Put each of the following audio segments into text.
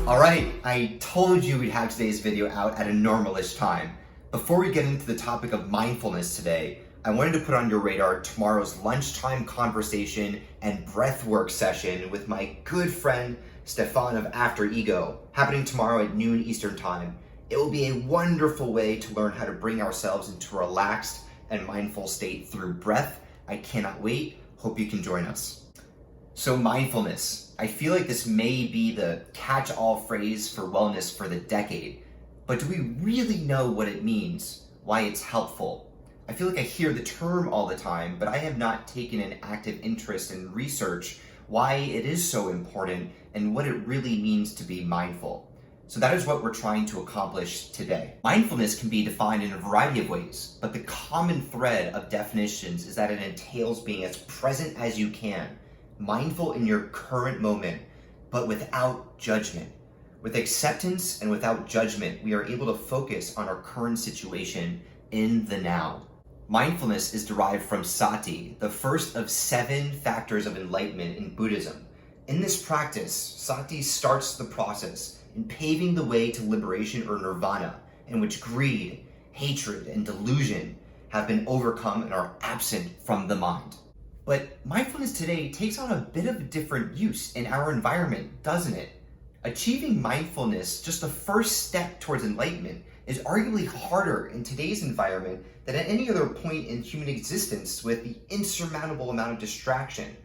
All right, I told you we'd have today's video out at a normalish time. Before we get into the topic of mindfulness today, I wanted to put on your radar tomorrow's lunchtime conversation and breathwork session with my good friend Stefan of After Ego, happening tomorrow at noon Eastern Time. It will be a wonderful way to learn how to bring ourselves into a relaxed and mindful state through breath. I cannot wait. Hope you can join us. So mindfulness, I feel like this may be the catch-all phrase for wellness for the decade, but do we really know what it means, why it's helpful? I feel like I hear the term all the time, but I have not taken an active interest in research why it is so important and what it really means to be mindful. So that is what we're trying to accomplish today. Mindfulness can be defined in a variety of ways, but the common thread of definitions is that it entails being as present as you can, mindful in your current moment, but without judgment. With acceptance and without judgment, we are able to focus on our current situation in the now. Mindfulness is derived from sati, the first of 7 factors of enlightenment in Buddhism. In this practice, sati starts the process in paving the way to liberation or nirvana, in which greed, hatred, and delusion have been overcome and are absent from the mind. But mindfulness today takes on a bit of a different use in our environment, doesn't it? Achieving mindfulness, just the first step towards enlightenment, is arguably harder in today's environment than at any other point in human existence with the insurmountable amount of distraction.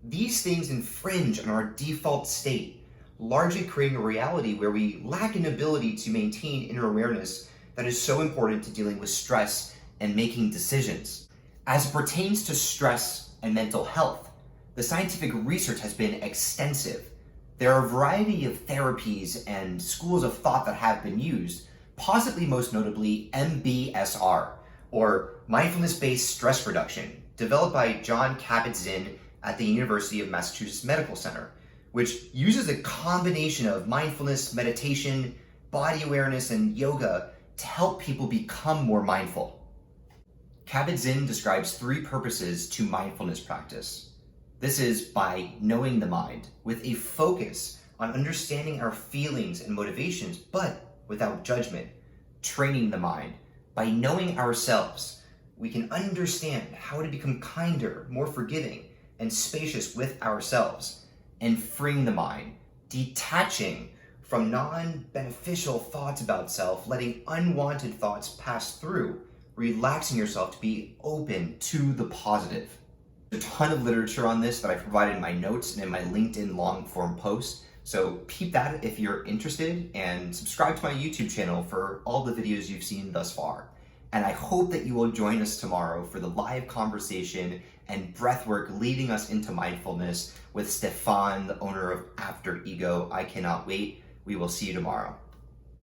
These things infringe on our default state, largely creating a reality where we lack an ability to maintain inner awareness that is so important to dealing with stress and making decisions. As it pertains to stress and mental health, the scientific research has been extensive. There are a variety of therapies and schools of thought that have been used, possibly most notably MBSR, or mindfulness-based stress reduction, developed by John Kabat-Zinn at the University of Massachusetts Medical Center, which uses a combination of mindfulness, meditation, body awareness, and yoga to help people become more mindful. Kabat-Zinn describes 3 purposes to mindfulness practice. This is by knowing the mind, with a focus on understanding our feelings and motivations, but without judgment. Training the mind. By knowing ourselves, we can understand how to become kinder, more forgiving, and spacious with ourselves. And freeing the mind. Detaching from non-beneficial thoughts about self, letting unwanted thoughts pass through, relaxing yourself to be open to the positive. There's a ton of literature on this that I provided in my notes and in my LinkedIn long form post. So peep that if you're interested, and subscribe to my YouTube channel for all the videos you've seen thus far. And I hope that you will join us tomorrow for the live conversation and breathwork leading us into mindfulness with Stefan, the owner of After Ego. I cannot wait. We will see you tomorrow.